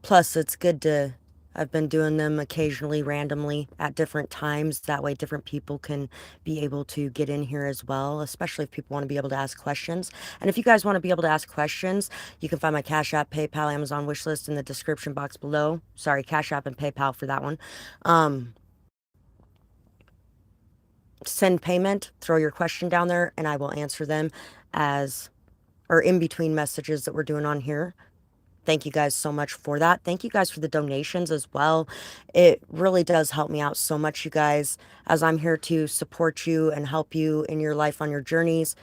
Plus, it's good to, I've been doing them occasionally, randomly, at different times. That way, different people can be able to get in here as well, especially if people want to be able to ask questions. And if you guys want to be able to ask questions, you can find my Cash App, PayPal, Amazon wish list in the description box below. Sorry, Cash App and PayPal for that one. Send payment, throw your question down there, and I will answer them as, or in between messages that we're doing on here. Thank you guys so much for that. Thank you guys for the donations as well. It really does help me out so much, you guys, as I'm here to support you and help you in your life on your journeys.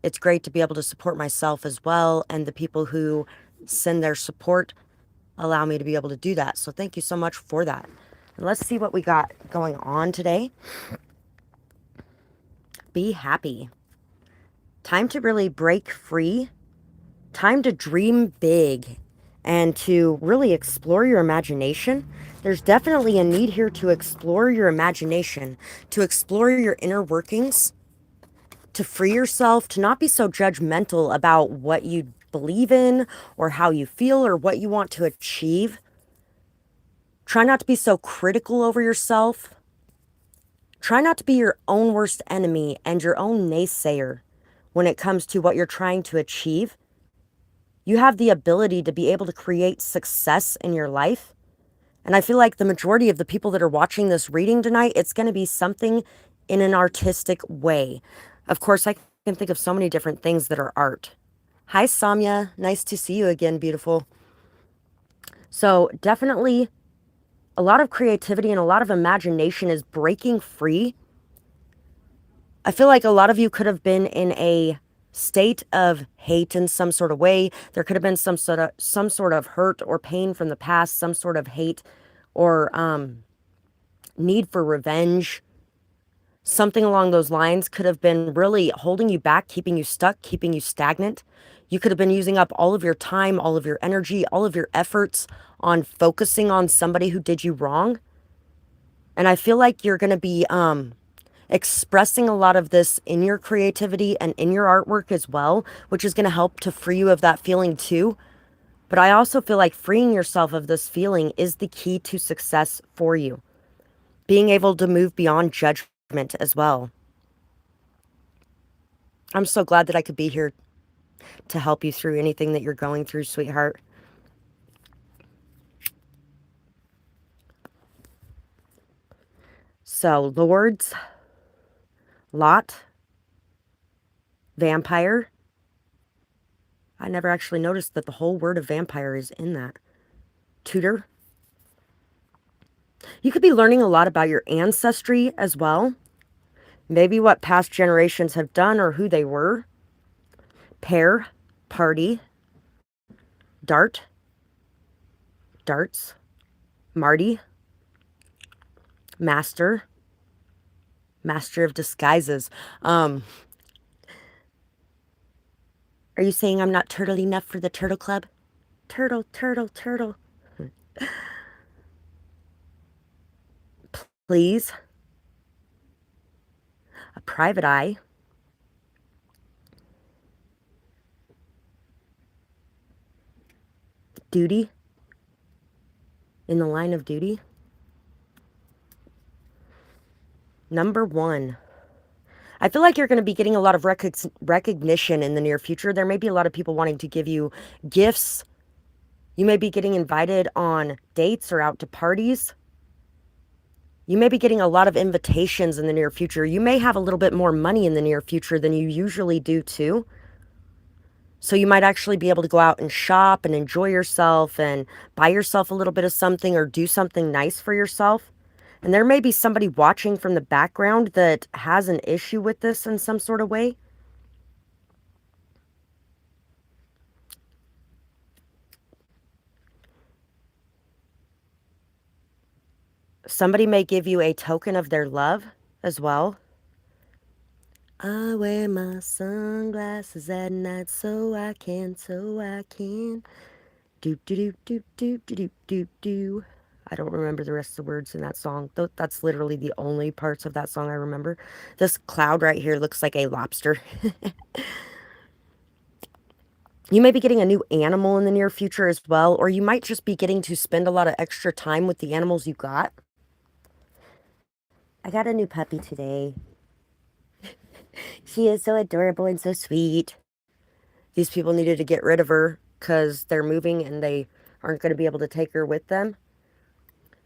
It's great to be able to support myself as well, and the people who send their support allow me to be able to do that. So thank you so much for that. And let's see what we got going on today. Be happy. Time to really break free. Time to dream big and to really explore your imagination. There's definitely a need here to explore your imagination, to explore your inner workings, to free yourself, to not be so judgmental about what you believe in or how you feel or what you want to achieve. Try not to be so critical over yourself. Try not to be your own worst enemy and your own naysayer when it comes to what you're trying to achieve. You have the ability to be able to create success in your life. And I feel like the majority of the people that are watching this reading tonight, it's going to be something in an artistic way. Of course, I can think of so many different things that are art. Hi, Samya. Nice to see you again, beautiful. So definitely a lot of creativity and a lot of imagination is breaking free. I feel like a lot of you could have been in a state of hate in some sort of way. There could have been some sort of hurt or pain from the past, some sort of hate or need for revenge. Something along those lines could have been really holding you back, keeping you stuck, keeping you stagnant. You could have been using up all of your time, all of your energy, all of your efforts on focusing on somebody who did you wrong. And I feel like you're going to be expressing a lot of this in your creativity and in your artwork as well, which is going to help to free you of that feeling too. But I also feel like freeing yourself of this feeling is the key to success for you. Being able to move beyond judgment as well. I'm so glad that I could be here to help you through anything that you're going through, sweetheart. So, Lords, Lot, Vampire. I never actually noticed that the whole word of vampire is in that. Tutor. You could be learning a lot about your ancestry as well. Maybe what past generations have done or who they were. Pair, party, dart, darts, Marty, master, master of disguises. Are you saying I'm not turtle enough for the turtle club? Turtle, turtle, turtle. Please. A private eye. Duty. In the line of duty. Number 1. I feel like you're going to be getting a lot of recognition in the near future. There may be a lot of people wanting to give you gifts. You may be getting invited on dates or out to parties. You may be getting a lot of invitations in the near future. You may have a little bit more money in the near future than you usually do too. So you might actually be able to go out and shop and enjoy yourself and buy yourself a little bit of something or do something nice for yourself. And there may be somebody watching from the background that has an issue with this in some sort of way. Somebody may give you a token of their love as well. I wear my sunglasses at night so I can. Do, do, do, do, do, do, do, do. I don't remember the rest of the words in that song. That's literally the only parts of that song I remember. This cloud right here looks like a lobster. You may be getting a new animal in the near future as well, or you might just be getting to spend a lot of extra time with the animals you got. I got a new puppy today. She is so adorable and so sweet. These people needed to get rid of her because they're moving and they aren't going to be able to take her with them.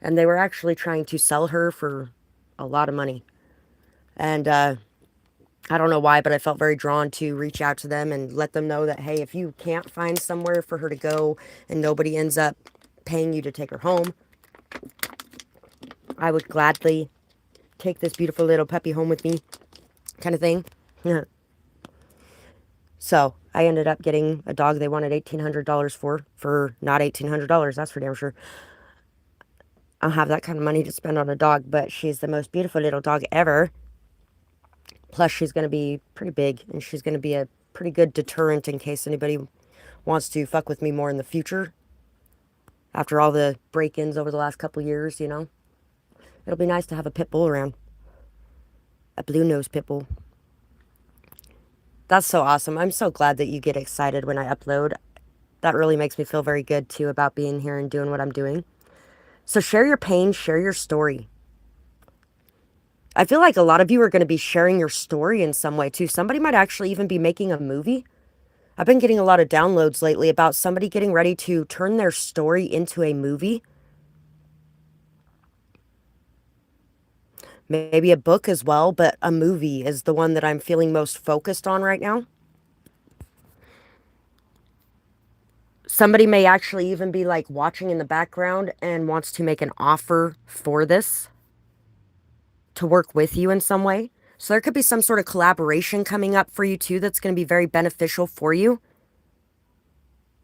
And they were actually trying to sell her for a lot of money. And I don't know why, but I felt very drawn to reach out to them and let them know that, hey, if you can't find somewhere for her to go and nobody ends up paying you to take her home, I would gladly take this beautiful little puppy home with me, kind of thing. So I ended up getting a dog they wanted $1,800 for not $1,800. That's for damn sure. I don't have that kind of money to spend on a dog, but she's the most beautiful little dog ever. Plus, she's going to be pretty big, and she's going to be a pretty good deterrent in case anybody wants to fuck with me more in the future. After all the break-ins over the last couple years, you know. It'll be nice to have a pit bull around. A blue-nosed pit bull. That's so awesome. I'm so glad that you get excited when I upload. That really makes me feel very good, too, about being here and doing what I'm doing. So share your pain, share your story. I feel like a lot of you are going to be sharing your story in some way, too. Somebody might actually even be making a movie. I've been getting a lot of downloads lately about somebody getting ready to turn their story into a movie. Maybe a book as well, but a movie is the one that I'm feeling most focused on right now. Somebody may actually even be like watching in the background and wants to make an offer for this to work with you in some way. So there could be some sort of collaboration coming up for you too that's going to be very beneficial for you.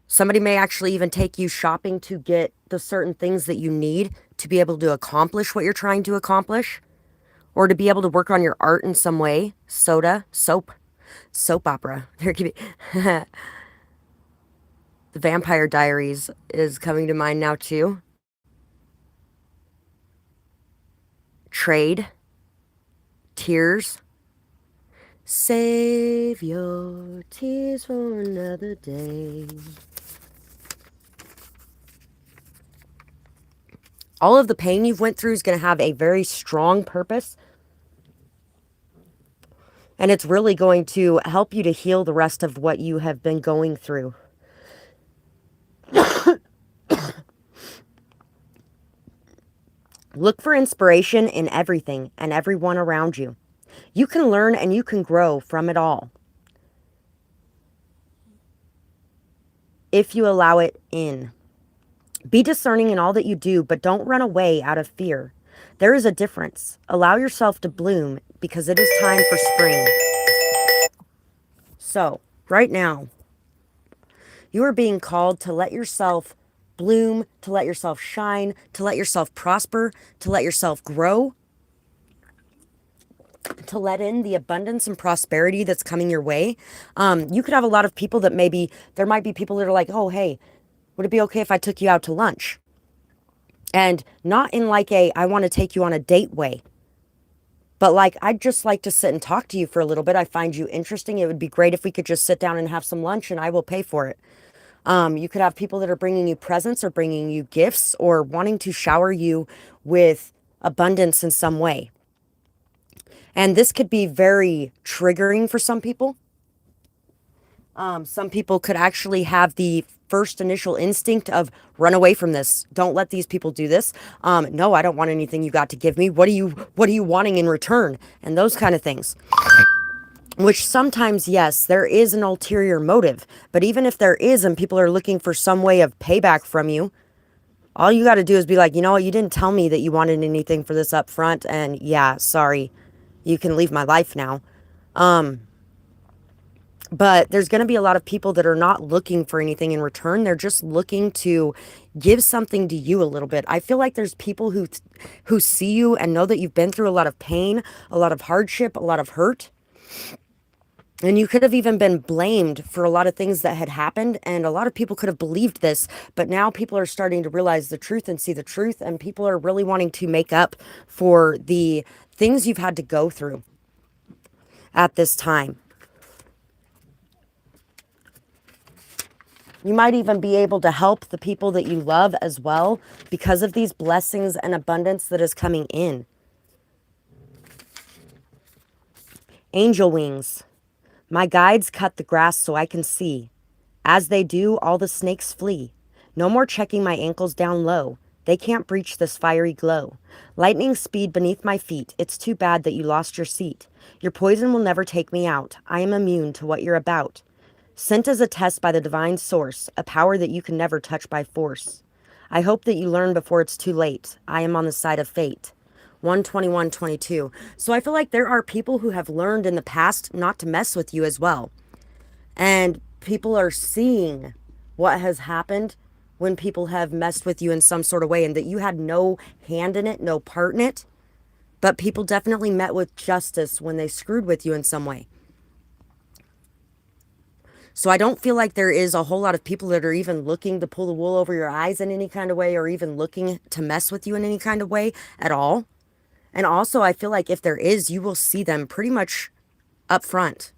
Somebody may actually even take you shopping to get the certain things that you need to be able to accomplish what you're trying to accomplish, or to be able to work on your art in some way. Soap opera. There could be The Vampire Diaries is coming to mind now too. Trade. Tears. Save your tears for another day. All of the pain you've went through is going to have a very strong purpose. And it's really going to help you to heal the rest of what you have been going through. Look for inspiration in everything and everyone around you. You can learn and you can grow from it all, if you allow it in. Be discerning in all that you do, but don't run away out of fear. There is a difference. Allow yourself to bloom because it is time for spring. So, right now, you are being called to let yourself bloom, to let yourself shine, to let yourself prosper, to let yourself grow, to let in the abundance and prosperity that's coming your way. You could have a lot of people that there might be people that are like, oh, hey, would it be okay if I took you out to lunch? And not in like I want to take you on a date way, but like, I'd just like to sit and talk to you for a little bit. I find you interesting. It would be great if we could just sit down and have some lunch and I will pay for it. You could have people that are bringing you presents or bringing you gifts or wanting to shower you with abundance in some way. And this could be very triggering for some people. Some people could actually have the first initial instinct of run away from this. Don't let these people do this. No, I don't want anything you got to give me. What are you wanting in return? And those kind of things. Which sometimes, yes, there is an ulterior motive. But even if there is and people are looking for some way of payback from you, all you got to do is be like, you know what, you didn't tell me that you wanted anything for this up front. And yeah, sorry, you can leave my life now. But there's going to be a lot of people that are not looking for anything in return. They're just looking to give something to you a little bit. I feel like there's people who see you and know that you've been through a lot of pain, a lot of hardship, a lot of hurt. And you could have even been blamed for a lot of things that had happened. And a lot of people could have believed this. But now people are starting to realize the truth and see the truth. And people are really wanting to make up for the things you've had to go through at this time. You might even be able to help the people that you love as well because of these blessings and abundance that is coming in. Angel wings. My guides cut the grass so I can see. As they do, all the snakes flee. No more checking my ankles down low. They can't breach this fiery glow. Lightning speed beneath my feet. It's too bad that you lost your seat. Your poison will never take me out. I am immune to what you're about. Sent as a test by the divine source, a power that you can never touch by force. I hope that you learn before it's too late. I am on the side of fate. 121:22. So I feel like there are people who have learned in the past not to mess with you as well. And people are seeing what has happened when people have messed with you in some sort of way and that you had no hand in it, no part in it. But people definitely met with justice when they screwed with you in some way. So I don't feel like there is a whole lot of people that are even looking to pull the wool over your eyes in any kind of way or even looking to mess with you in any kind of way at all. And also, I feel like if there is, you will see them pretty much up front.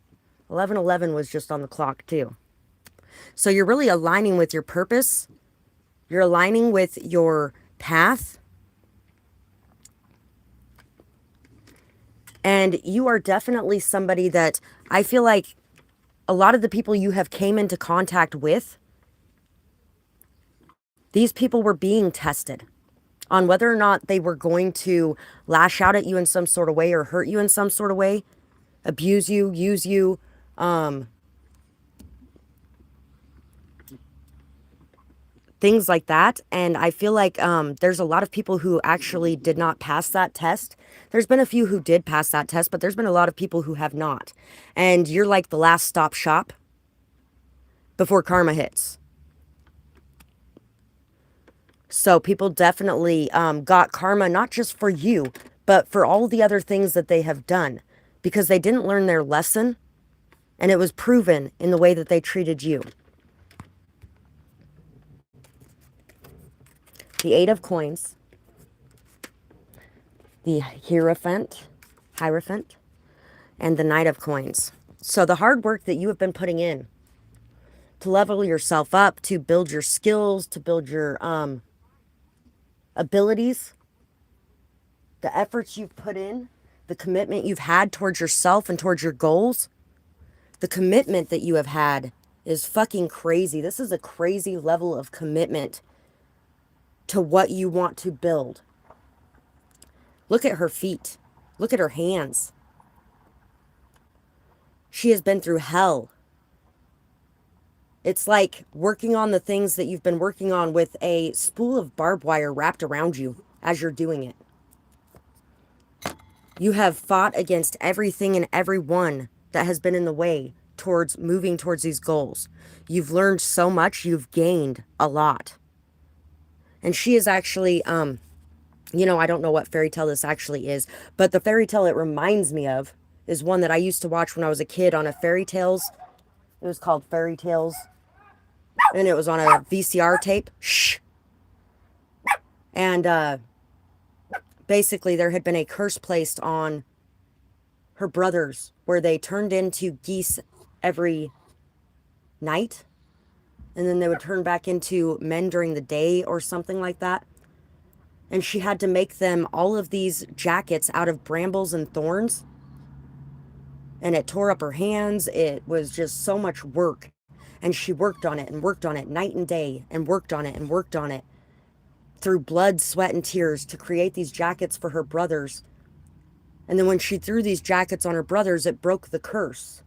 11:11 was just on the clock too. So you're really aligning with your purpose. You're aligning with your path. And you are definitely somebody that I feel like a lot of the people you have came into contact with, these people were being tested on whether or not they were going to lash out at you in some sort of way or hurt you in some sort of way, abuse you, use you, things like that. And I feel like there's a lot of people who actually did not pass that test. There's been a few who did pass that test, but there's been a lot of people who have not. And you're like the last stop shop before karma hits. So people definitely got karma, not just for you, but for all the other things that they have done, because they didn't learn their lesson, and it was proven in the way that they treated you. The Eight of Coins, the Hierophant, and the Knight of Coins. So the hard work that you have been putting in to level yourself up, to build your skills, to build your abilities, the efforts you've put in, the commitment you've had towards yourself and towards your goals, the commitment that you have had is fucking crazy. This is a crazy level of commitment to what you want to build. Look at her feet. Look at her hands. She has been through hell. It's like working on the things that you've been working on with a spool of barbed wire wrapped around you as you're doing it. You have fought against everything and everyone that has been in the way towards moving towards these goals. You've learned so much. You've gained a lot. And she is actually, you know, I don't know what fairy tale this actually is, but the fairy tale it reminds me of is one that I used to watch when I was a kid on a fairy tales. It was called Fairy Tales. And it was on a VCR tape. Shh. And basically there had been a curse placed on her brothers where they turned into geese every night. And then they would turn back into men during the day or something like that. And she had to make them all of these jackets out of brambles and thorns. And it tore up her hands. It was just so much work. And she worked on it and worked on it night and day and worked on it and worked on it through blood, sweat, and tears to create these jackets for her brothers. And then when she threw these jackets on her brothers, it broke the curse.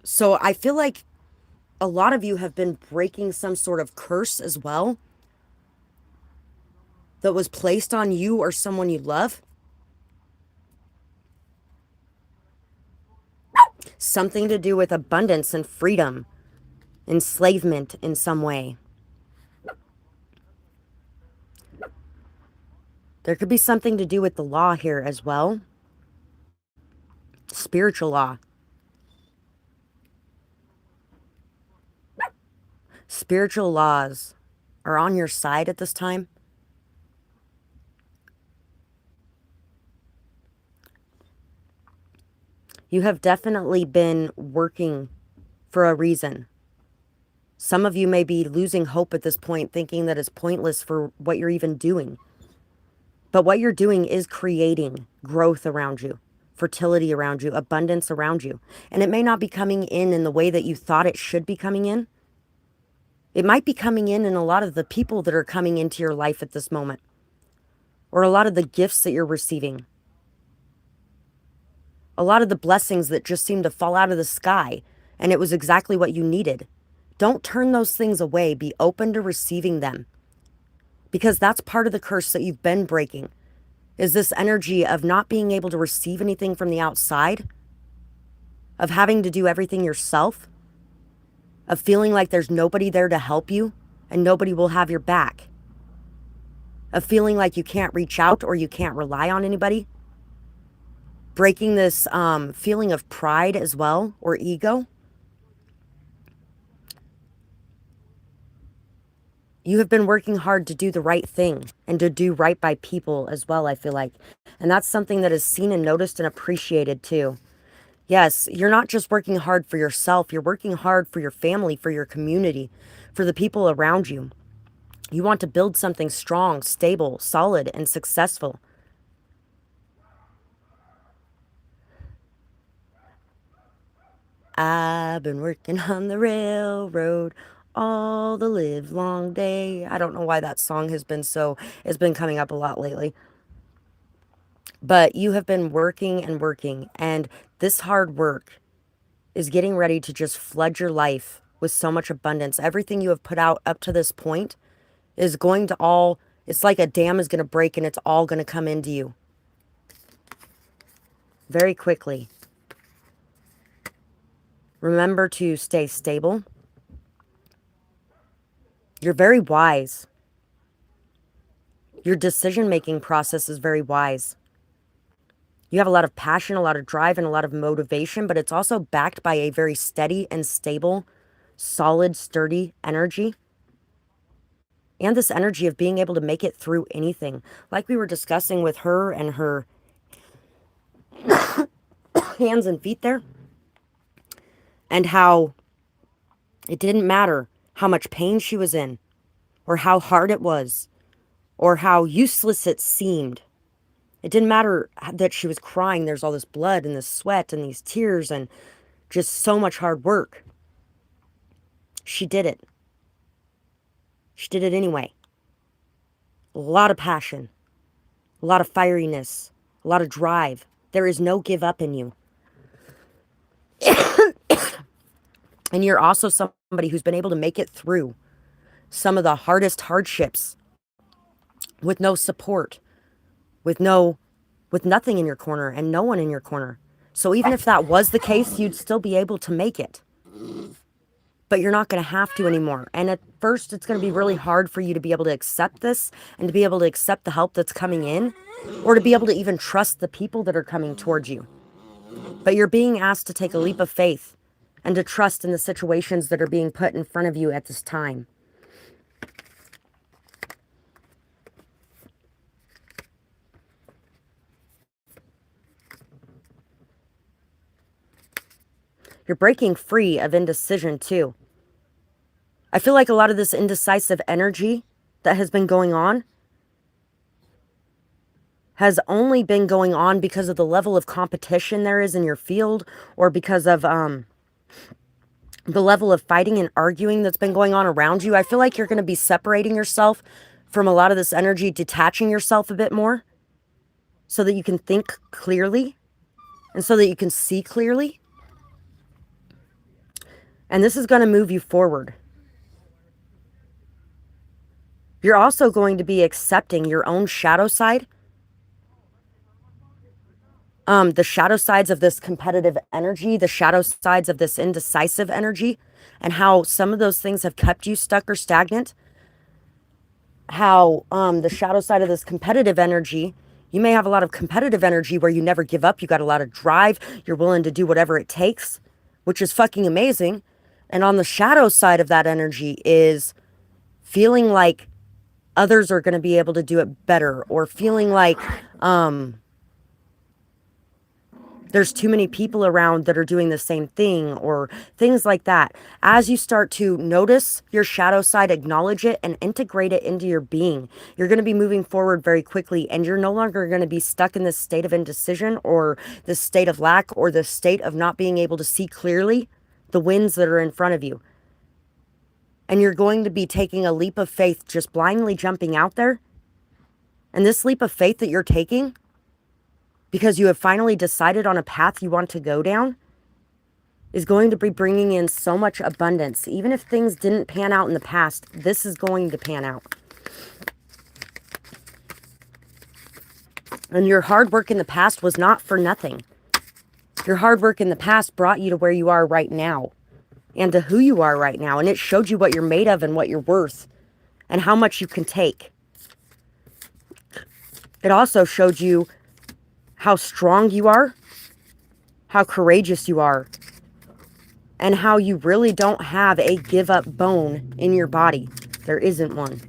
So I feel like a lot of you have been breaking some sort of curse as well that was placed on you or someone you love. Something to do with abundance and freedom, enslavement in some way. There could be something to do with the law here as well. Spiritual law. Spiritual laws are on your side at this time. You have definitely been working for a reason. Some of you may be losing hope at this point, thinking that it's pointless for what you're even doing. But what you're doing is creating growth around you, fertility around you, abundance around you. And it may not be coming in the way that you thought it should be coming in. It might be coming in a lot of the people that are coming into your life at this moment, or a lot of the gifts that you're receiving, a lot of the blessings that just seem to fall out of the sky, and it was exactly what you needed. Don't turn those things away. Be open to receiving them, because that's part of the curse that you've been breaking, is this energy of not being able to receive anything from the outside, of having to do everything yourself, of feeling like there's nobody there to help you and nobody will have your back, of feeling like you can't reach out or you can't rely on anybody. Breaking this feeling of pride as well, or ego. You have been working hard to do the right thing and to do right by people as well, I feel like. And that's something that is seen and noticed and appreciated too. Yes, you're not just working hard for yourself. You're working hard for your family, for your community, for the people around you. You want to build something strong, stable, solid, and successful. I've been working on the railroad all the live long day. I don't know why that song has been coming up a lot lately. But you have been working and working, and this hard work is getting ready to just flood your life with so much abundance. Everything you have put out up to this point is going to all, it's like a dam is going to break and it's all going to come into you very quickly. Remember to stay stable. You're very wise. Your decision-making process is very wise. You have a lot of passion, a lot of drive, and a lot of motivation, but it's also backed by a very steady and stable, solid, sturdy energy. And this energy of being able to make it through anything. Like we were discussing with her and her hands and feet there. And how it didn't matter how much pain she was in, or how hard it was, or how useless it seemed. It didn't matter that she was crying. There's all this blood and this sweat and these tears and just so much hard work. She did it. She did it anyway. A lot of passion, a lot of fieriness, a lot of drive. There is no give up in you. And you're also somebody who's been able to make it through some of the hardest hardships with no support, with nothing in your corner and no one in your corner. So even if that was the case, you'd still be able to make it. But you're not going to have to anymore. And at first, it's going to be really hard for you to be able to accept this and to be able to accept the help that's coming in, or to be able to even trust the people that are coming towards you. But you're being asked to take a leap of faith and to trust in the situations that are being put in front of you at this time. You're breaking free of indecision too. I feel like a lot of this indecisive energy that has been going on has only been going on because of the level of competition there is in your field, or because of the level of fighting and arguing that's been going on around you. I feel like you're going to be separating yourself from a lot of this energy, detaching yourself a bit more so that you can think clearly and so that you can see clearly. And this is going to move you forward. You're also going to be accepting your own shadow side. The shadow sides of this competitive energy, the shadow sides of this indecisive energy, and how some of those things have kept you stuck or stagnant. How the shadow side of this competitive energy, you may have a lot of competitive energy where you never give up. You got a lot of drive. You're willing to do whatever it takes, which is fucking amazing. And on the shadow side of that energy is feeling like others are going to be able to do it better, or feeling like There's too many people around that are doing the same thing, or things like that. As you start to notice your shadow side, acknowledge it and integrate it into your being, you're going to be moving forward very quickly, and you're no longer going to be stuck in this state of indecision or this state of lack or this state of not being able to see clearly the winds that are in front of you. And you're going to be taking a leap of faith, just blindly jumping out there. And this leap of faith that you're taking, because you have finally decided on a path you want to go down, is going to be bringing in so much abundance. Even if things didn't pan out in the past, this is going to pan out. And your hard work in the past was not for nothing. Your hard work in the past brought you to where you are right now, and to who you are right now. And it showed you what you're made of and what you're worth and how much you can take. It also showed you how strong you are, how courageous you are, and how you really don't have a give up bone in your body. There isn't one.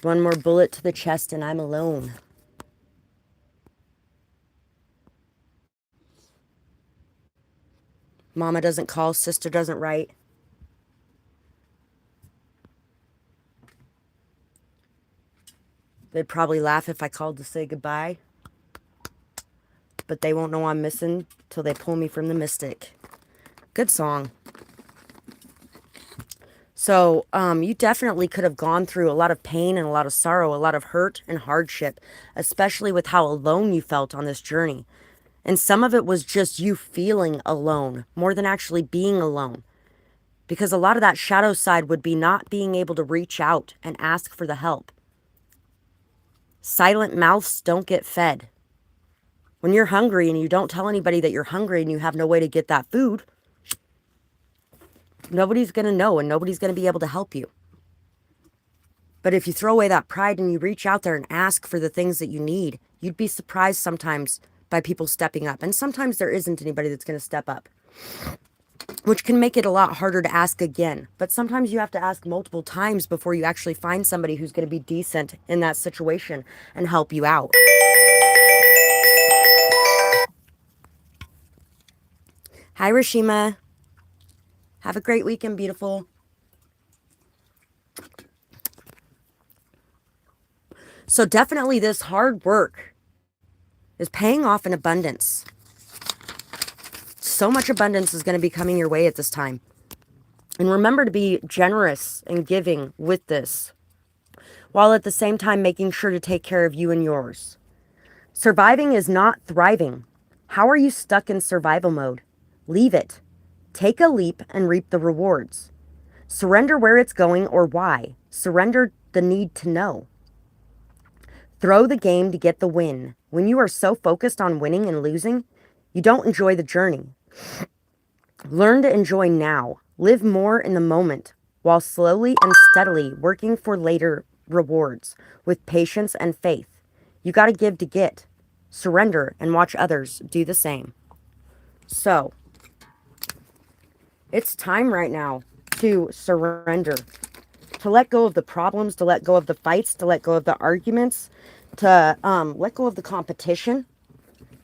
One more bullet to the chest and I'm alone. Mama doesn't call, sister doesn't write. They'd probably laugh if I called to say goodbye. But they won't know I'm missing till they pull me from the mystic. Good song. So, you definitely could have gone through a lot of pain and a lot of sorrow, a lot of hurt and hardship, especially with how alone you felt on this journey. And some of it was just you feeling alone more than actually being alone. Because a lot of that shadow side would be not being able to reach out and ask for the help. Silent mouths don't get fed. When you're hungry and you don't tell anybody that you're hungry and you have no way to get that food, nobody's going to know and nobody's going to be able to help you. But if you throw away that pride and you reach out there and ask for the things that you need, you'd be surprised sometimes by people stepping up. And sometimes there isn't anybody that's going to step up, which can make it a lot harder to ask again. But sometimes you have to ask multiple times before you actually find somebody who's going to be decent in that situation and help you out. Hi, Rashima. Have a great weekend, beautiful. So definitely this hard work is paying off in abundance. So much abundance is going to be coming your way at this time. And remember to be generous and giving with this, while at the same time making sure to take care of you and yours. Surviving is not thriving. How are you stuck in survival mode? Leave it. Take a leap and reap the rewards. Surrender where it's going or why. Surrender the need to know. Throw the game to get the win. When you are so focused on winning and losing, you don't enjoy the journey. Learn to enjoy now. Live more in the moment while slowly and steadily working for later rewards with patience and faith. You got to give to get. Surrender and watch others do the same. So, it's time right now to surrender, to let go of the problems, to let go of the fights, to let go of the arguments, to let go of the competition,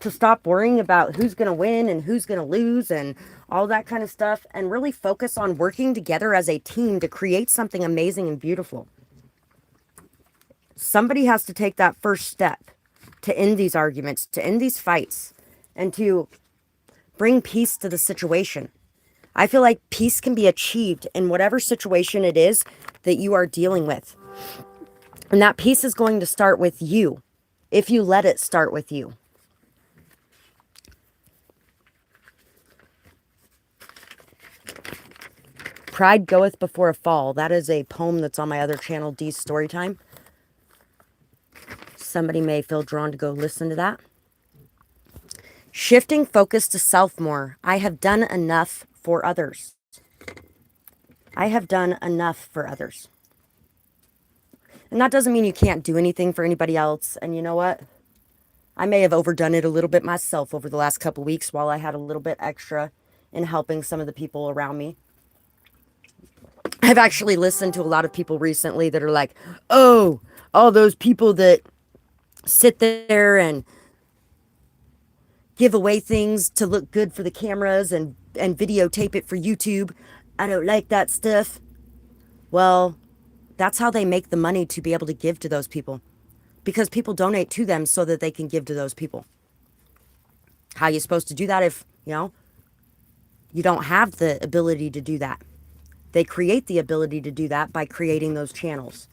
to stop worrying about who's going to win and who's going to lose and all that kind of stuff, and really focus on working together as a team to create something amazing and beautiful. Somebody has to take that first step to end these arguments, to end these fights, and to bring peace to the situation. I feel like peace can be achieved in whatever situation it is that you are dealing with. And that peace is going to start with you, if you let it start with you. Pride goeth before a fall. That is a poem that's on my other channel, Dee's Storytime. Somebody may feel drawn to go listen to that. Shifting focus to self more. I have done enough for others. I have done enough for others. And that doesn't mean you can't do anything for anybody else. And you know what? I may have overdone it a little bit myself over the last couple weeks while I had a little bit extra in helping some of the people around me. I've actually listened to a lot of people recently that are like, oh, all those people that sit there and give away things to look good for the cameras and videotape it for YouTube. I don't like that stuff. Well, that's how they make the money to be able to give to those people, because people donate to them so that they can give to those people. How are you supposed to do that if, you don't have the ability to do that? They create the ability to do that by creating those channels.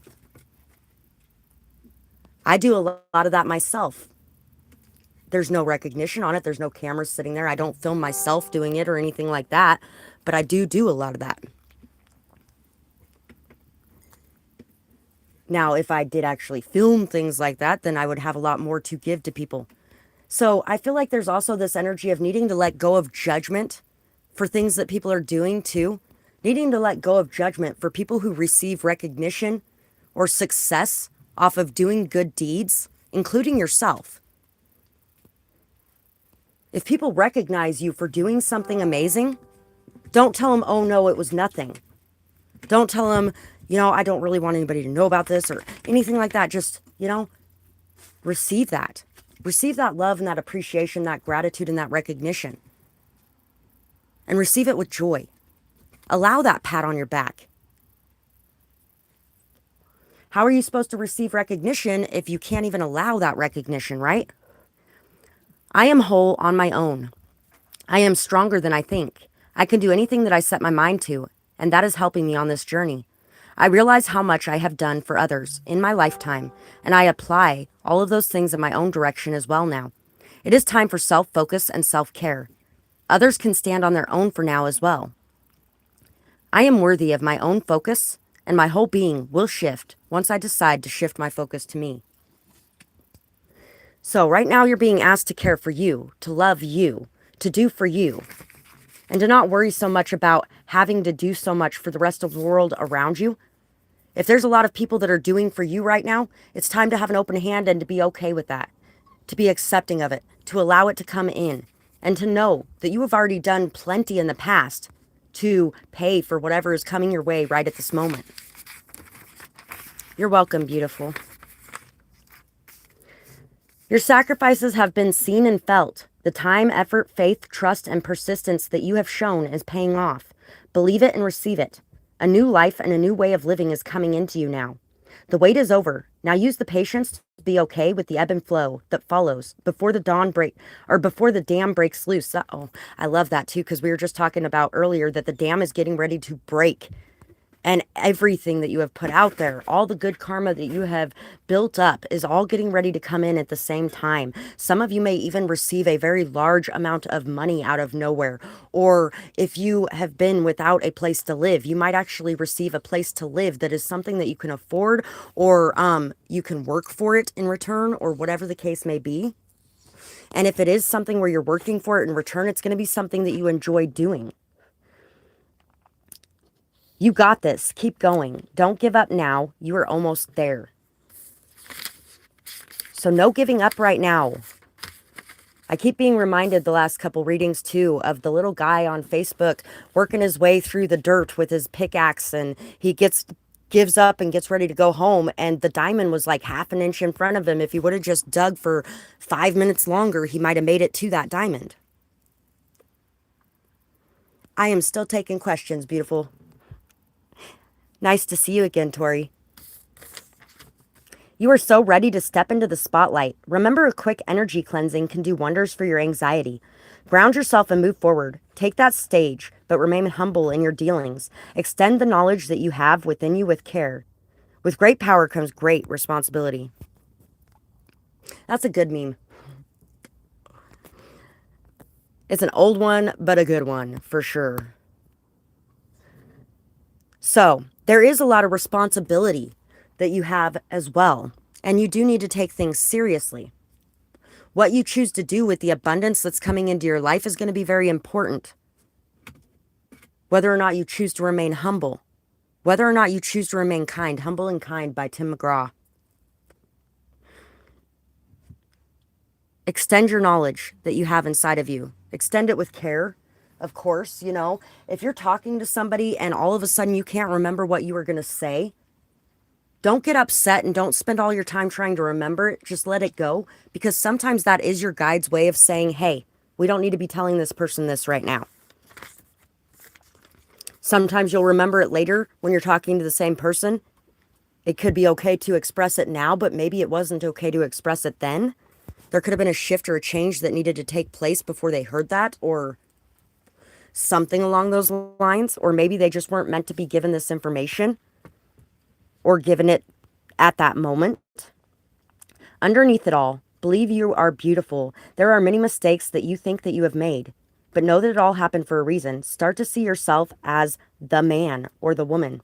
I do a lot of that myself. There's no recognition on it. There's no cameras sitting there. I don't film myself doing it or anything like that, but I do a lot of that. Now, if I did actually film things like that, then I would have a lot more to give to people. So I feel like there's also this energy of needing to let go of judgment for things that people are doing too. Needing to let go of judgment for people who receive recognition or success off of doing good deeds, including yourself. If people recognize you for doing something amazing, don't tell them, oh no, it was nothing. Don't tell them, I don't really want anybody to know about this or anything like that. Just, receive that. Receive that love and that appreciation, that gratitude and that recognition. And receive it with joy. Allow that pat on your back. How are you supposed to receive recognition if you can't even allow that recognition, right? I am whole on my own. I am stronger than I think. I can do anything that I set my mind to, and that is helping me on this journey. I realize how much I have done for others in my lifetime, and I apply all of those things in my own direction as well now. It is time for self-focus and self-care. Others can stand on their own for now as well. I am worthy of my own focus, and my whole being will shift once I decide to shift my focus to me. So right now you're being asked to care for you, to love you, to do for you, and to not worry so much about having to do so much for the rest of the world around you. If there's a lot of people that are doing for you right now, it's time to have an open hand and to be okay with that, to be accepting of it, to allow it to come in, and to know that you have already done plenty in the past to pay for whatever is coming your way right at this moment. You're welcome, beautiful. Your sacrifices have been seen and felt. The time, effort, faith, trust, and persistence that you have shown is paying off. Believe it and receive it. A new life and a new way of living is coming into you now. The wait is over. Now use the patience to be okay with the ebb and flow that follows before the before the dam breaks loose. Uh-oh. I love that too, because we were just talking about earlier that the dam is getting ready to break. And everything that you have put out there, all the good karma that you have built up is all getting ready to come in at the same time. Some of you may even receive a very large amount of money out of nowhere. Or if you have been without a place to live, you might actually receive a place to live that is something that you can afford, or you can work for it in return, or whatever the case may be. And if it is something where you're working for it in return, it's going to be something that you enjoy doing. You got this. Keep going. Don't give up now. You are almost there. So no giving up right now. I keep being reminded the last couple readings too of the little guy on Facebook working his way through the dirt with his pickaxe, and he gives up and gets ready to go home, and the diamond was like half an inch in front of him. If he would have just dug for 5 minutes longer, he might have made it to that diamond. I am still taking questions, beautiful. Nice to see you again, Tori. You are so ready to step into the spotlight. Remember, a quick energy cleansing can do wonders for your anxiety. Ground yourself and move forward. Take that stage, but remain humble in your dealings. Extend the knowledge that you have within you with care. With great power comes great responsibility. That's a good meme. It's an old one, but a good one, for sure. So, there is a lot of responsibility that you have as well, and you do need to take things seriously. What you choose to do with the abundance that's coming into your life is going to be very important. Whether or not you choose to remain humble, whether or not you choose to remain kind. Humble and Kind by Tim McGraw. Extend your knowledge that you have inside of you. Extend it with care of course, you know. If you're talking to somebody and all of a sudden you can't remember what you were going to say, don't get upset and don't spend all your time trying to remember it. Just let it go, because sometimes that is your guide's way of saying, hey, we don't need to be telling this person this right now. Sometimes you'll remember it later when you're talking to the same person. It could be okay to express it now, but maybe it wasn't okay to express it then. There could have been a shift or a change that needed to take place before they heard that, or something along those lines. Or maybe they just weren't meant to be given this information or given it at that moment. Underneath it all, believe you are beautiful. There are many mistakes that you think that you have made, but know that it all happened for a reason. Start to see yourself as the man or the woman.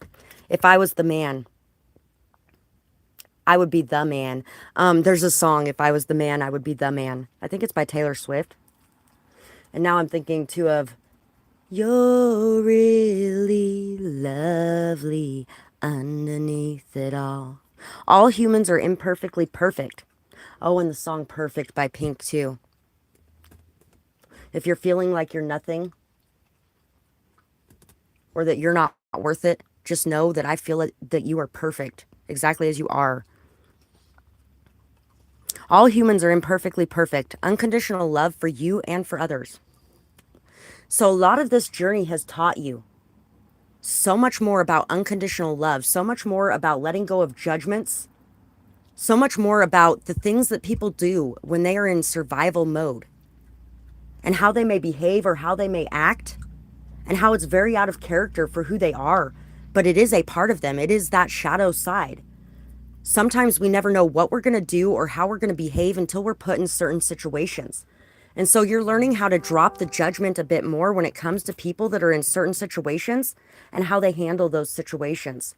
If I was the man, I would be the man. There's a song, If I Was the Man, I Would Be the Man. I think it's by Taylor Swift. And now I'm thinking too of, you're really lovely underneath it all. All humans are imperfectly perfect. Oh, and the song Perfect by Pink too. If you're feeling like you're nothing or that you're not worth it, just know that I feel it, that you are perfect exactly as you are. All humans are imperfectly perfect. Unconditional love for you and for others. So a lot of this journey has taught you so much more about unconditional love, so much more about letting go of judgments, so much more about the things that people do when they are in survival mode and how they may behave or how they may act and how it's very out of character for who they are, but it is a part of them. It is that shadow side. Sometimes we never know what we're going to do or how we're going to behave until we're put in certain situations. And so you're learning how to drop the judgment a bit more when it comes to people that are in certain situations and how they handle those situations.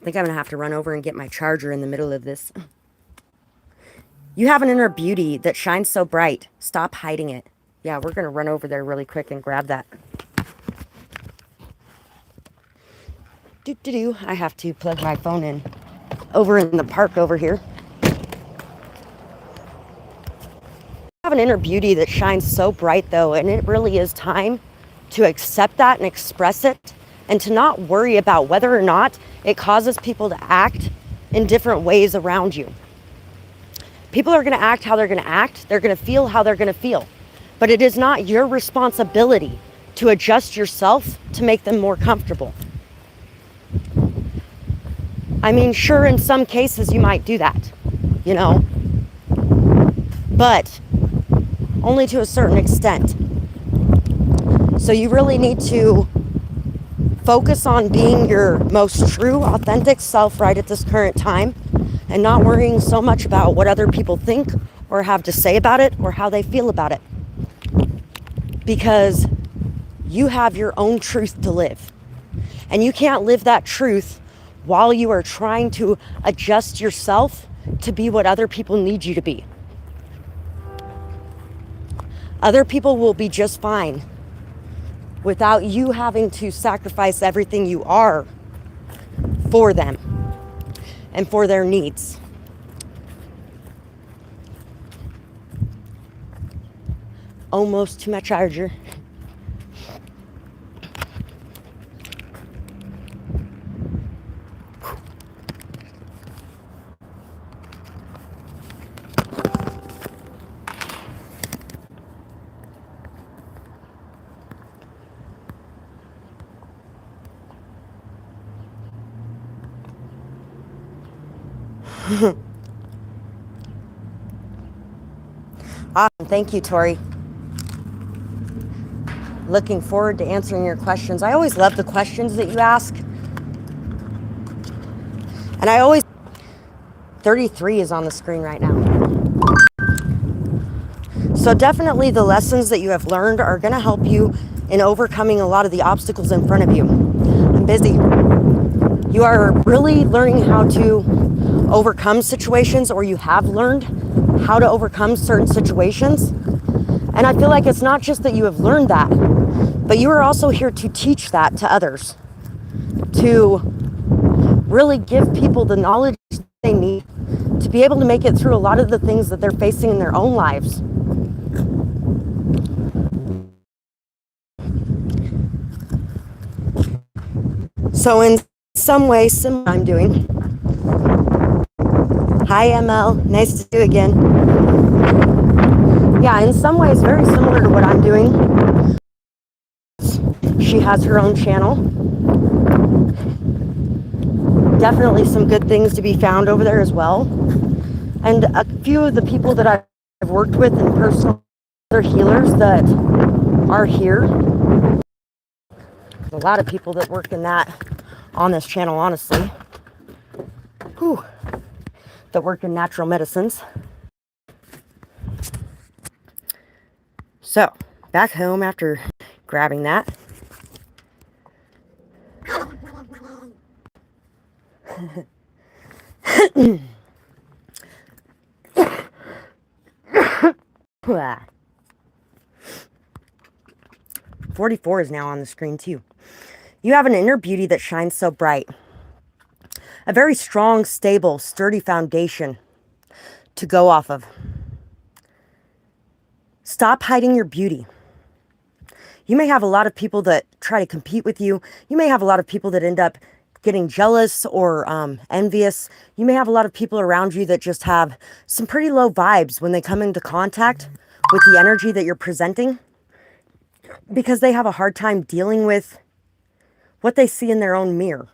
I think I'm going to have to run over and get my charger in the middle of this. You have an inner beauty that shines so bright. Stop hiding it. Yeah, we're going to run over there really quick and grab that. I have to plug my phone in over in the park over here. You have an inner beauty that shines so bright though, and it really is time to accept that and express it, and to not worry about whether or not it causes people to act in different ways around you. People are going to act how they're going to act. They're going to feel how they're going to feel. But it is not your responsibility to adjust yourself to make them more comfortable. I mean, sure, in some cases you might do that, you know, but only to a certain extent. So you really need to focus on being your most true, authentic self right at this current time, and not worrying so much about what other people think or have to say about it or how they feel about it. Because you have your own truth to live, and you can't live that truth while you are trying to adjust yourself to be what other people need you to be. Other people will be just fine without you having to sacrifice everything you are for them and for their needs. Almost to my charger. Awesome. Thank you, Tori. Looking forward to answering your questions. I always love the questions that you ask. And I always... 33 is on the screen right now. So definitely the lessons that you have learned are going to help you in overcoming a lot of the obstacles in front of you. I'm busy. You are really learning how to overcome situations, or you have learned how to overcome certain situations. And I feel like it's not just that you have learned that, but you are also here to teach that to others, to really give people the knowledge they need to be able to make it through a lot of the things that they're facing in their own lives. So in some way, similar I'm doing. Hi, ML. Nice to see you again. Yeah, in some ways, very similar to what I'm doing. She has her own channel. Definitely some good things to be found over there as well. And a few of the people that I've worked with in personal, other healers that are here. A lot of people that work in that on this channel, honestly. Whew. That work in natural medicines. So, back home after grabbing that. Wow. 44 is now on the screen too. You have an inner beauty that shines so bright. A very strong, stable, sturdy foundation to go off of. Stop hiding your beauty. You may have a lot of people that try to compete with you. You may have a lot of people that end up getting jealous or envious. You may have a lot of people around you that just have some pretty low vibes when they come into contact with the energy that you're presenting, because they have a hard time dealing with what they see in their own mirror.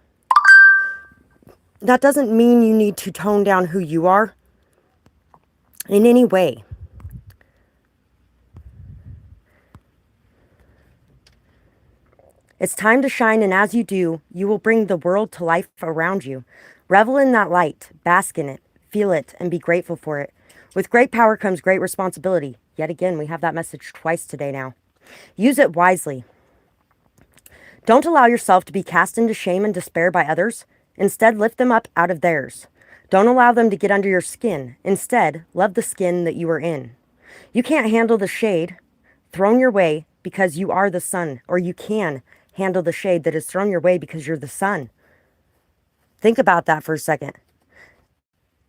That doesn't mean you need to tone down who you are in any way. It's time to shine, and as you do, you will bring the world to life around you. Revel in that light, bask in it, feel it, and be grateful for it. With great power comes great responsibility. Yet again, we have that message twice today now. Use it wisely. Don't allow yourself to be cast into shame and despair by others. Instead, lift them up out of theirs. Don't allow them to get under your skin. Instead, love the skin that you are in. You can't handle the shade thrown your way because you are the sun, or you can handle the shade that is thrown your way because you're the sun. Think about that for a second.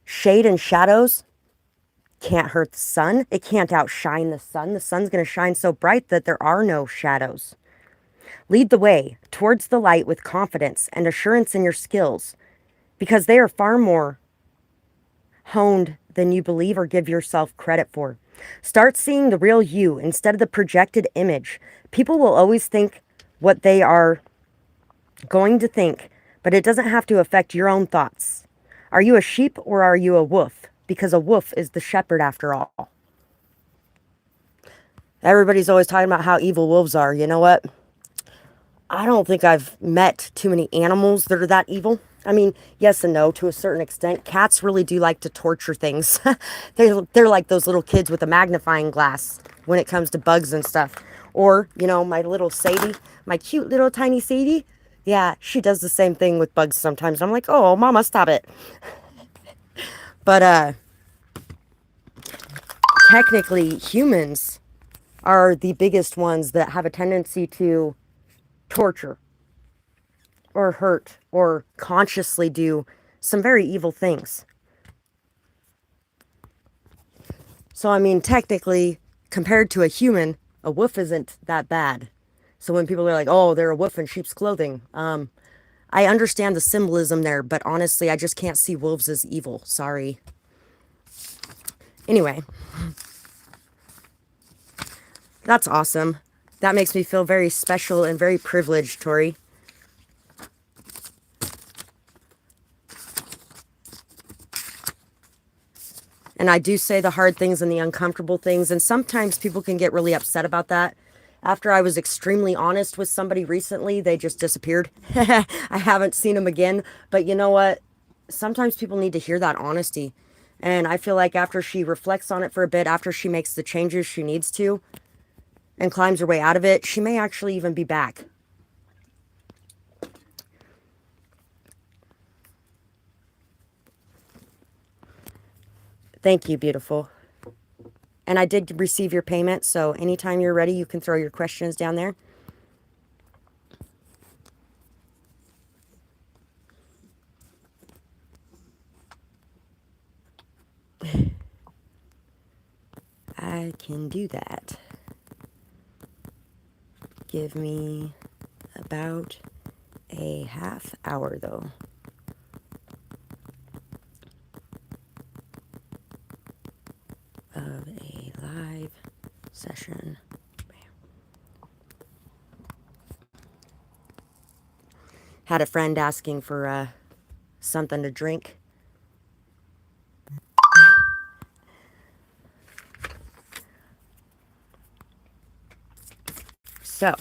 Shade and shadows can't hurt the sun. It can't outshine the sun. The sun's going to shine so bright that there are no shadows. Lead the way towards the light with confidence and assurance in your skills, because they are far more honed than you believe or give yourself credit for. Start seeing the real you instead of the projected image. People will always think what they are going to think, but it doesn't have to affect your own thoughts. Are you a sheep or are you a wolf? Because a wolf is the shepherd after all. Everybody's always talking about how evil wolves are. You know what? I don't think I've met too many animals that are that evil. I mean, yes and no to a certain extent. Cats really do like to torture things. They're like those little kids with a magnifying glass when it comes to bugs and stuff. Or, you know, my little Sadie, my cute little tiny Sadie. Yeah, she does the same thing with bugs sometimes. I'm like, oh, mama, stop it. But technically, humans are the biggest ones that have a tendency to torture or hurt or consciously do some very evil things. So, I mean, technically, compared to a human, a wolf isn't that bad. So when people are like, oh, they're a wolf in sheep's clothing, I understand the symbolism there, but honestly, I just can't see wolves as evil. Sorry. Anyway, that's awesome. That makes me feel very special and very privileged, Tori. And I do say the hard things and the uncomfortable things, and sometimes people can get really upset about that. After I was extremely honest with somebody recently, they just disappeared. I haven't seen them again, but you know what? Sometimes people need to hear that honesty. And I feel like after she reflects on it for a bit, after she makes the changes she needs to, and climbs her way out of it, she may actually even be back. Thank you, beautiful. And I did receive your payment, so anytime you're ready, you can throw your questions down there. can do that. Give me about a half hour, though. Of a live session. Had a friend asking for something to drink. So,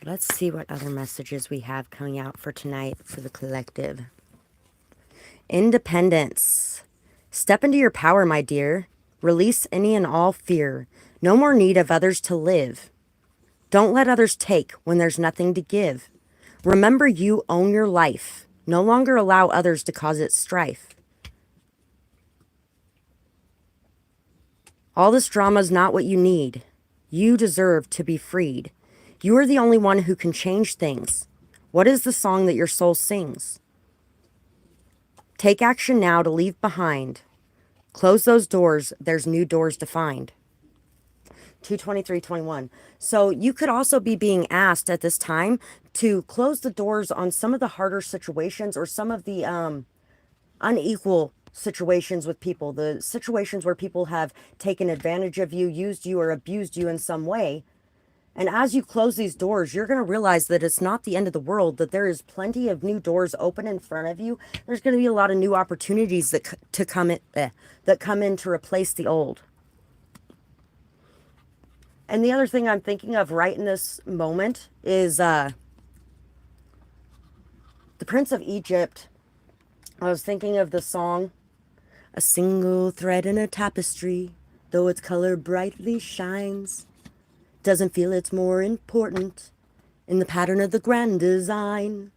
let's see what other messages we have coming out for tonight for the collective. Independence. Step into your power, my dear. Release any and all fear. No more need of others to live. Don't let others take when there's nothing to give. Remember, you own your life. No longer allow others to cause it strife. All this drama is not what you need. You deserve to be freed. You are the only one who can change things. What is the song that your soul sings? Take action now to leave behind. Close those doors. There's new doors to find. 223:21. So you could also be being asked at this time to close the doors on some of the harder situations or some of the unequal situations with people, the situations where people have taken advantage of you, used you, or abused you in some way. And as you close these doors, you're going to realize that it's not the end of the world, that there is plenty of new doors open in front of you. There's going to be a lot of new opportunities that come in to replace the old. And the other thing I'm thinking of right in this moment is the Prince of Egypt. I was thinking of the song, a single thread in a tapestry, though its color brightly shines, doesn't feel it's more important in the pattern of the grand design.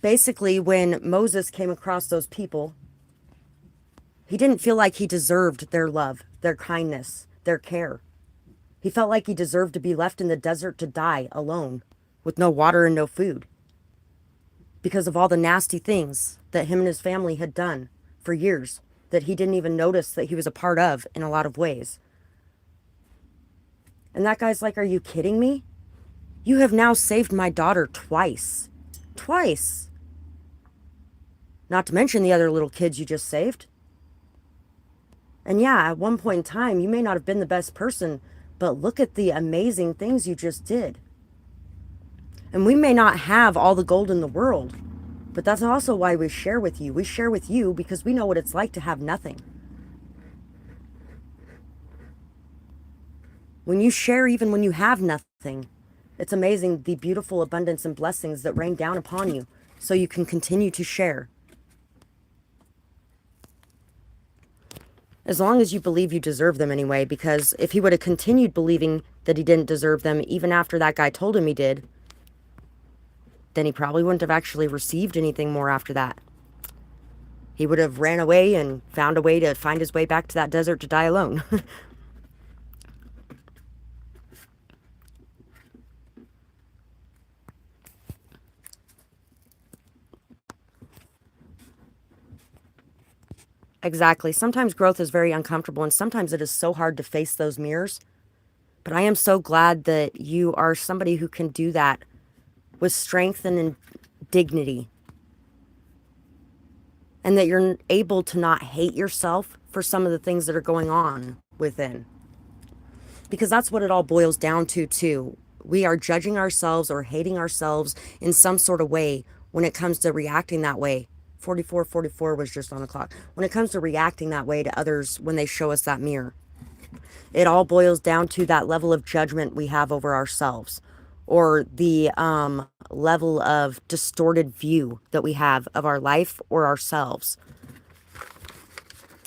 Basically, when Moses came across those people, he didn't feel like he deserved their love, their kindness, their care. He felt like he deserved to be left in the desert to die alone, with no water and no food, because of all the nasty things that him and his family had done for years that he didn't even notice that he was a part of in a lot of ways. And that guy's like, are you kidding me? You have now saved my daughter twice. Twice. Not to mention the other little kids you just saved. And yeah, at one point in time, you may not have been the best person, but look at the amazing things you just did. And we may not have all the gold in the world, but that's also why we share with you. We share with you because we know what it's like to have nothing. When you share, even when you have nothing, it's amazing the beautiful abundance and blessings that rain down upon you so you can continue to share. As long as you believe you deserve them anyway, because if he would have continued believing that he didn't deserve them, even after that guy told him he did, then he probably wouldn't have actually received anything more after that. He would have ran away and found a way to find his way back to that desert to die alone. Exactly. Sometimes growth is very uncomfortable, and sometimes it is so hard to face those mirrors. But I am so glad that you are somebody who can do that with strength and in dignity. And that you're able to not hate yourself for some of the things that are going on within. Because that's what it all boils down to, too. We are judging ourselves or hating ourselves in some sort of way when it comes to reacting that way. 44:44 was just on the clock. When it comes to reacting that way to others when they show us that mirror, it all boils down to that level of judgment we have over ourselves, or the level of distorted view that we have of our life or ourselves,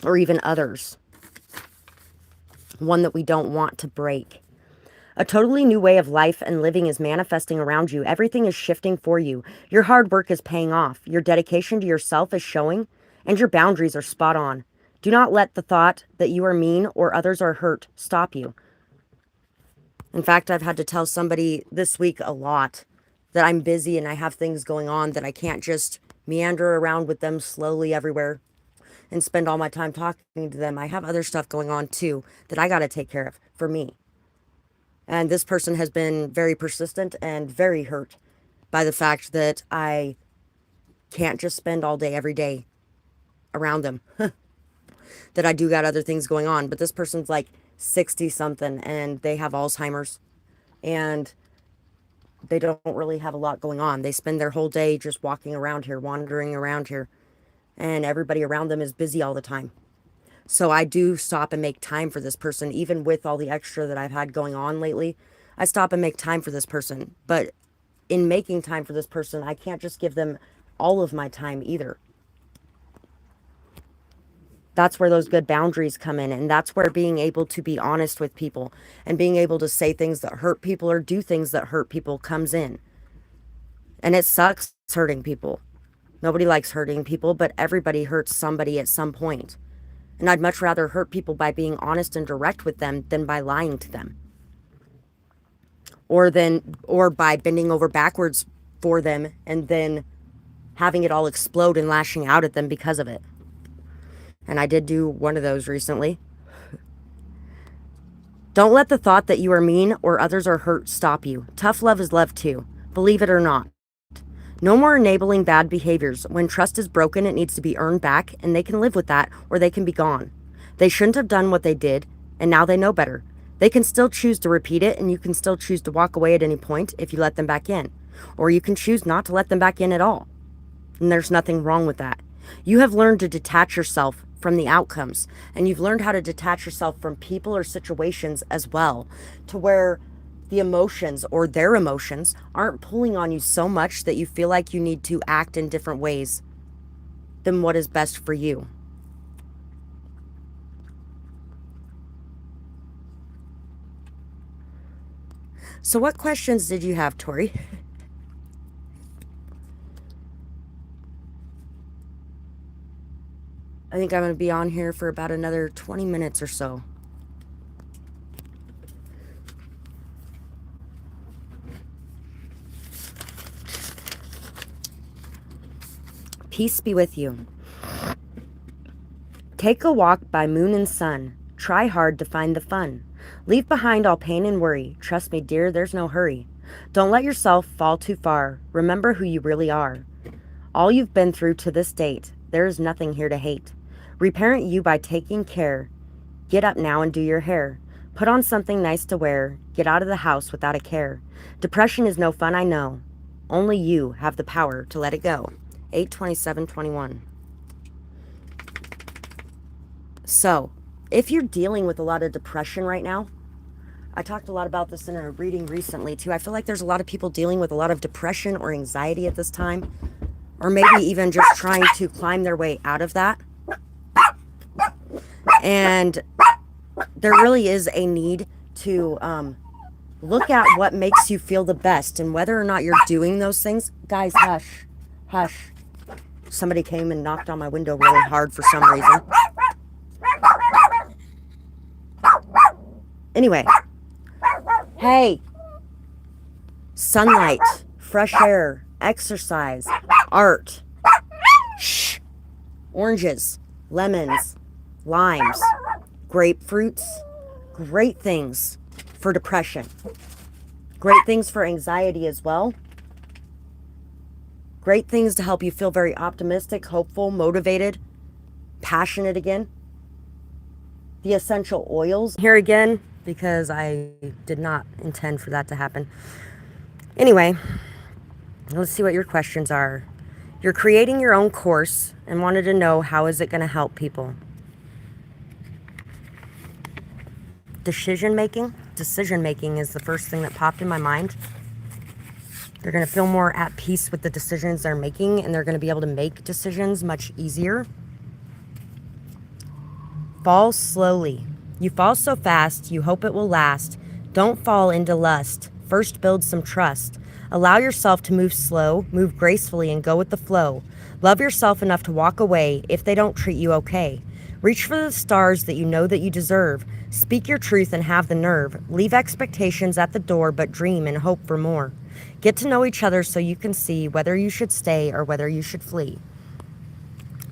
or even others. One that we don't want to break. A totally new way of life and living is manifesting around you. Everything is shifting for you. Your hard work is paying off. Your dedication to yourself is showing, and your boundaries are spot on. Do not let the thought that you are mean or others are hurt stop you. In fact, I've had to tell somebody this week a lot that I'm busy and I have things going on that I can't just meander around with them slowly everywhere. and spend all my time talking to them. I have other stuff going on too that I got to take care of for me. And this person has been very persistent and very hurt by the fact that I can't just spend all day every day around them. That I do got other things going on. But this person's like 60 something and they have Alzheimer's and they don't really have a lot going on. They spend their whole day just walking around here, wandering around here, and everybody around them is busy all the time. So I do stop and make time for this person, even with all the extra that I've had going on lately. I stop and make time for this person. But in making time for this person, I can't just give them all of my time either. That's where those good boundaries come in. And that's where being able to be honest with people and being able to say things that hurt people or do things that hurt people comes in. And it sucks hurting people. Nobody likes hurting people, but everybody hurts somebody at some point. And I'd much rather hurt people by being honest and direct with them than by lying to them. Or by bending over backwards for them and then having it all explode and lashing out at them because of it. And I did do one of those recently. Don't let the thought that you are mean or others are hurt stop you. Tough love is love too, believe it or not. No more enabling bad behaviors. When trust is broken, it needs to be earned back, and they can live with that or they can be gone. They shouldn't have done what they did, and now they know better. They can still choose to repeat it, and you can still choose to walk away at any point if you let them back in. Or you can choose not to let them back in at all. And there's nothing wrong with that. You have learned to detach yourself from the outcomes, and you've learned how to detach yourself from people or situations as well, to where the emotions or their emotions aren't pulling on you so much that you feel like you need to act in different ways than what is best for you. So what questions did you have, Tori? I think I'm going to be on here for about another 20 minutes or so. Peace be with you. Take a walk by moon and sun. Try hard to find the fun. Leave behind all pain and worry. Trust me, dear, there's no hurry. Don't let yourself fall too far. Remember who you really are. All you've been through to this date, there is nothing here to hate. Reparent you by taking care. Get up now and do your hair. Put on something nice to wear. Get out of the house without a care. Depression is no fun, I know. Only you have the power to let it go. 8/27/21. So, if you're dealing with a lot of depression right now, I talked a lot about this in a reading recently too. I feel like there's a lot of people dealing with a lot of depression or anxiety at this time, or maybe even just trying to climb their way out of that. And there really is a need to look at what makes you feel the best and whether or not you're doing those things. Guys, hush, hush. Somebody came and knocked on my window really hard for some reason. Anyway, hey, sunlight, fresh air, exercise, art, shh, oranges, lemons, limes, grapefruits, great things for depression, great things for anxiety as well, great things to help you feel very optimistic, hopeful, motivated, passionate again. The essential oils here again, because I did not intend for that to happen. Anyway, let's see what your questions are. You're creating your own course and wanted to know how is it going to help people. Decision making is the first thing that popped in my mind. They're going to feel more at peace with the decisions they're making, and they're going to be able to make decisions much easier. Fall slowly. You fall so fast, you hope it will last. Don't fall into lust. First build some trust. Allow yourself to move slow, move gracefully, and go with the flow. Love yourself enough to walk away if they don't treat you okay. Reach for the stars that you know that you deserve. Speak your truth and have the nerve. Leave expectations at the door, but dream and hope for more. Get to know each other so you can see whether you should stay or whether you should flee.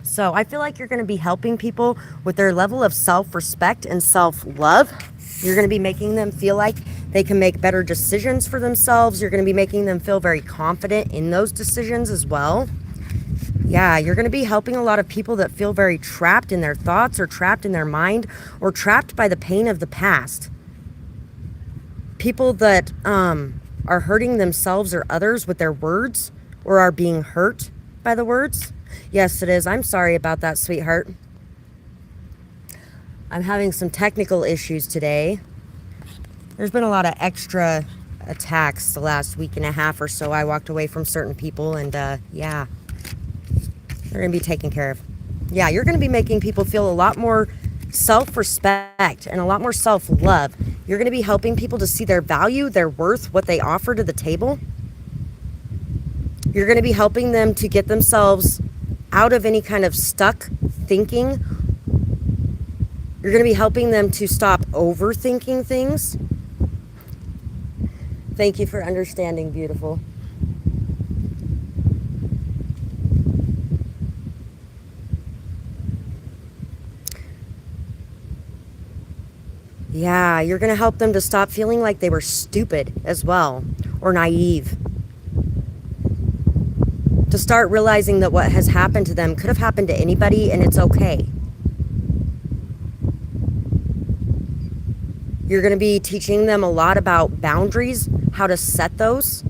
So I feel like you're going to be helping people with their level of self-respect and self-love. You're going to be making them feel like they can make better decisions for themselves. You're going to be making them feel very confident in those decisions as well. Yeah, you're going to be helping a lot of people that feel very trapped in their thoughts or trapped in their mind or trapped by the pain of the past. People that are hurting themselves or others with their words or are being hurt by the words. Yes, it is. I'm sorry about that, sweetheart. I'm having some technical issues today. There's been a lot of extra attacks the last week and a half or so. I walked away from certain people and yeah, they're going to be taken care of. Yeah, you're going to be making people feel a lot more self-respect and a lot more self-love. You're going to be helping people to see their value, their worth, what they offer to the table. You're going to be helping them to get themselves out of any kind of stuck thinking. You're going to be helping them to stop overthinking things. Thank you for understanding, beautiful. Yeah, you're going to help them to stop feeling like they were stupid as well, or naive. To start realizing that what has happened to them could have happened to anybody and it's okay. You're going to be teaching them a lot about boundaries, how to set those.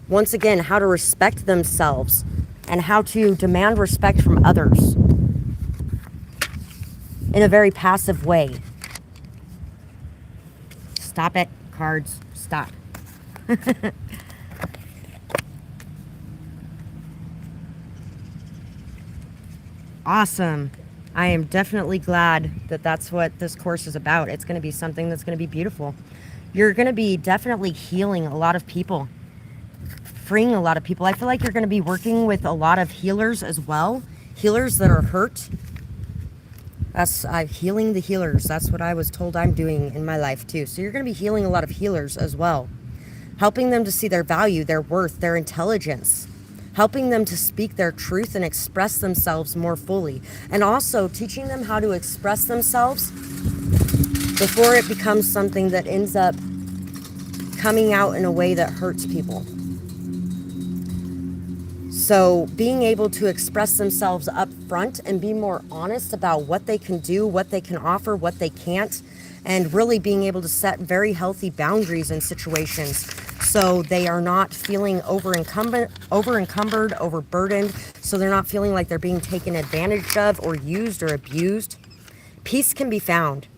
Once again, how to respect themselves and how to demand respect from others in a very passive way. Stop it, cards. Stop. Awesome. I am definitely glad that that's what this course is about. It's going to be something that's going to be beautiful. You're going to be definitely healing a lot of people, freeing a lot of people. I feel like you're going to be working with a lot of healers as well, healers that are hurt. That's healing the healers. That's what I was told I'm doing in my life too. So you're going to be healing a lot of healers as well, helping them to see their value, their worth, their intelligence, helping them to speak their truth and express themselves more fully, and also teaching them how to express themselves before it becomes something that ends up coming out in a way that hurts people. So being able to express themselves up front and be more honest about what they can do, what they can offer, what they can't, and really being able to set very healthy boundaries in situations so they are not feeling over-encumbered, overburdened, so they're not feeling like they're being taken advantage of or used or abused. Peace can be found.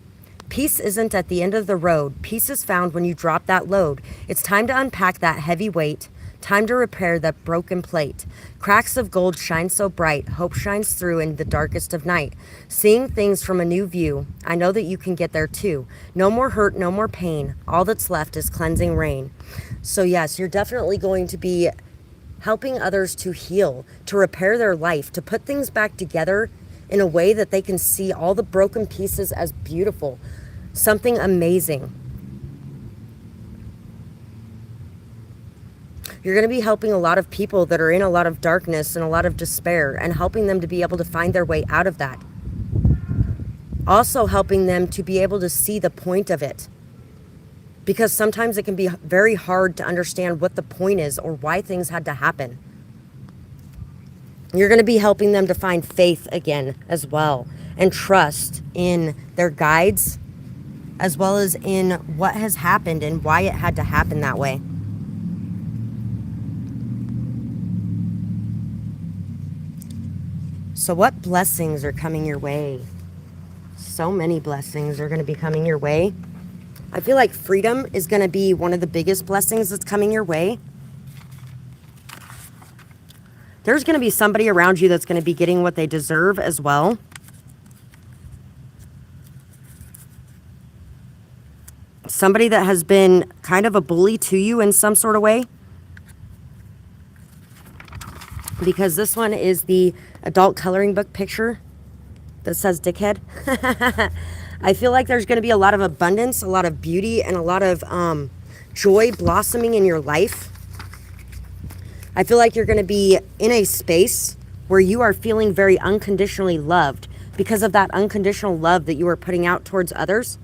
Peace isn't at the end of the road. Peace is found when you drop that load. It's time to unpack that heavy weight. Time to repair that broken plate. Cracks of gold shine so bright. Hope shines through in the darkest of night. Seeing things from a new view. I know that you can get there too. No more hurt, no more pain. All that's left is cleansing rain. So yes, you're definitely going to be helping others to heal, to repair their life, to put things back together in a way that they can see all the broken pieces as beautiful, something amazing. You're going to be helping a lot of people that are in a lot of darkness and a lot of despair and helping them to be able to find their way out of that. Also helping them to be able to see the point of it. Because sometimes it can be very hard to understand what the point is or why things had to happen. You're going to be helping them to find faith again as well and trust in their guides as well as in what has happened and why it had to happen that way. So what blessings are coming your way? So many blessings are going to be coming your way. I feel like freedom is going to be one of the biggest blessings that's coming your way. There's going to be somebody around you that's going to be getting what they deserve as well. Somebody that has been kind of a bully to you in some sort of way. Because this one is the adult coloring book picture that says dickhead. I feel like there's going to be a lot of abundance, a lot of beauty, and a lot of joy blossoming in your life. I feel like you're going to be in a space where you are feeling very unconditionally loved because of that unconditional love that you are putting out towards others.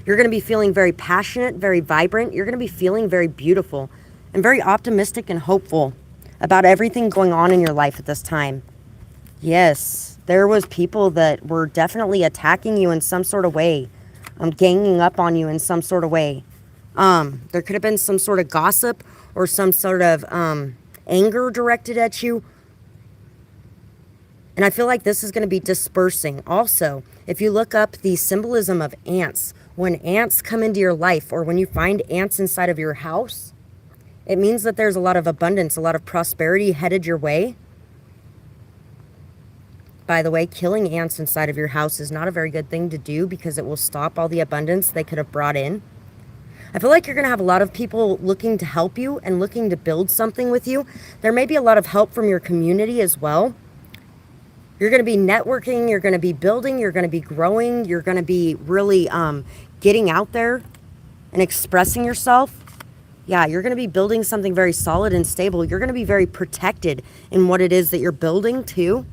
You're going to be feeling very passionate, very vibrant. You're going to be feeling very beautiful and very optimistic and hopeful about everything going on in your life at this time. Yes, there was people that were definitely attacking you in some sort of way, ganging up on you in some sort of way. There could have been some sort of gossip or some sort of anger directed at you. And I feel like this is going to be dispersing. Also, if you look up the symbolism of ants, when ants come into your life or when you find ants inside of your house, it means that there's a lot of abundance, a lot of prosperity headed your way. By the way, killing ants inside of your house is not a very good thing to do because it will stop all the abundance they could have brought in. I feel like you're going to have a lot of people looking to help you and looking to build something with you. There may be a lot of help from your community as well. You're going to be networking, you're going to be building, you're going to be growing, you're going to be really getting out there and expressing yourself. Yeah, you're going to be building something very solid and stable. You're going to be very protected in what it is that you're building too.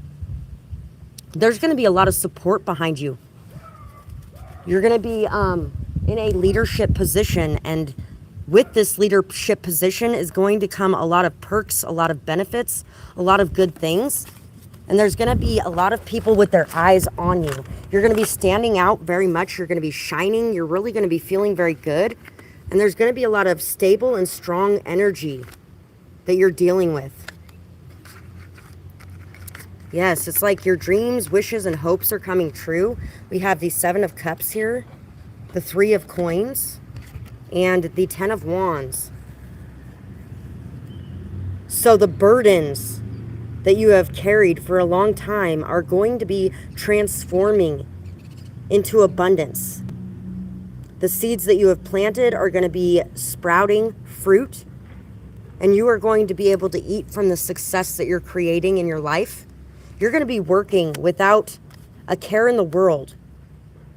There's going to be a lot of support behind you. You're going to be in a leadership position, and with this leadership position is going to come a lot of perks, a lot of benefits, a lot of good things. And there's going to be a lot of people with their eyes on you. You're going to be standing out very much. You're going to be shining. You're really going to be feeling very good. And there's going to be a lot of stable and strong energy that you're dealing with. Yes, it's like your dreams, wishes, and hopes are coming true. We have the 7 of Cups here, the 3 of Coins, and the 10 of Wands. So the burdens that you have carried for a long time are going to be transforming into abundance. The seeds that you have planted are going to be sprouting fruit, and you are going to be able to eat from the success that you're creating in your life. You're going to be working without a care in the world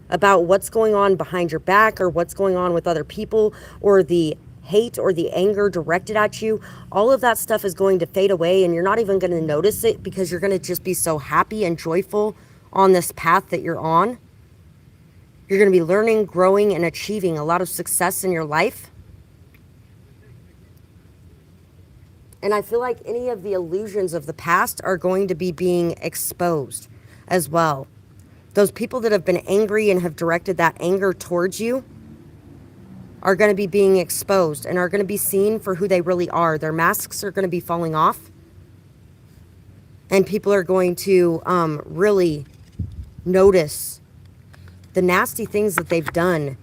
about what's going on behind your back or what's going on with other people or the hate or the anger directed at you. All of that stuff is going to fade away, and you're not even going to notice it because you're going to just be so happy and joyful on this path that you're on. You're going to be learning, growing, and achieving a lot of success in your life. And I feel like any of the illusions of the past are going to be being exposed as well. Those people that have been angry and have directed that anger towards you are going to be being exposed and are going to be seen for who they really are. Their masks are going to be falling off. And people are going to really notice the nasty things that they've done.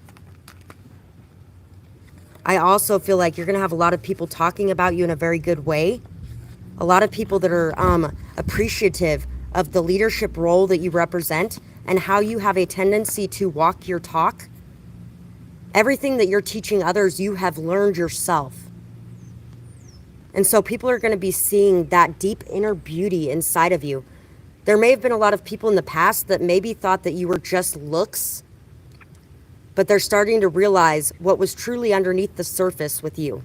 I also feel like you're going to have a lot of people talking about you in a very good way. A lot of people that are appreciative of the leadership role that you represent and how you have a tendency to walk your talk. Everything that you're teaching others, you have learned yourself. And so people are going to be seeing that deep inner beauty inside of you. There may have been a lot of people in the past that maybe thought that you were just looks, but they're starting to realize what was truly underneath the surface with you.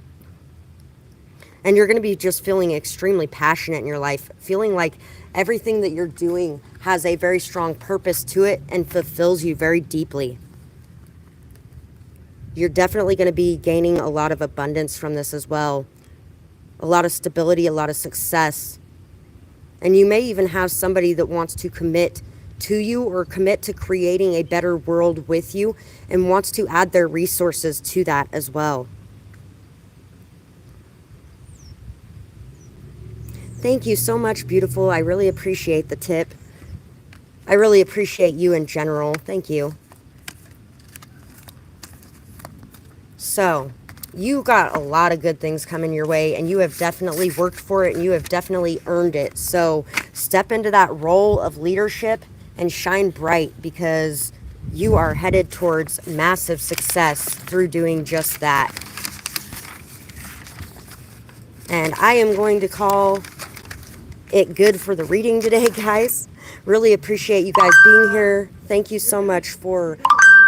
And you're going to be just feeling extremely passionate in your life, feeling like everything that you're doing has a very strong purpose to it and fulfills you very deeply. You're definitely going to be gaining a lot of abundance from this as well. A lot of stability, a lot of success. And you may even have somebody that wants to commit to you or commit to creating a better world with you and wants to add their resources to that as well. Thank you so much, beautiful. I really appreciate the tip. I really appreciate you in general. Thank you. So, you got a lot of good things coming your way, and you have definitely worked for it, and you have definitely earned it. So, step into that role of leadership and shine bright, because you are headed towards massive success through doing just that. And I am going to call it good for the reading today, guys. Really appreciate you guys being here. Thank you so much for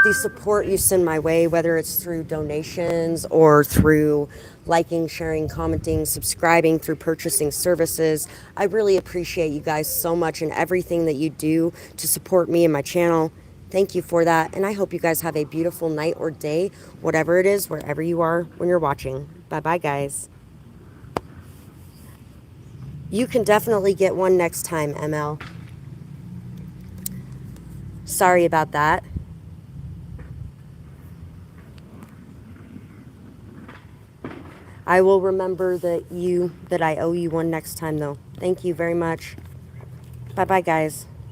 the support you send my way, whether it's through donations or through liking, sharing, commenting, subscribing, through purchasing services. I really appreciate you guys so much and everything that you do to support me and my channel. Thank you for that. And I hope you guys have a beautiful night or day, whatever it is, wherever you are when you're watching. Bye-bye, guys. You can definitely get one next time, ML. Sorry about that. I will remember that I owe you one next time, though. Thank you very much. Bye-bye, guys.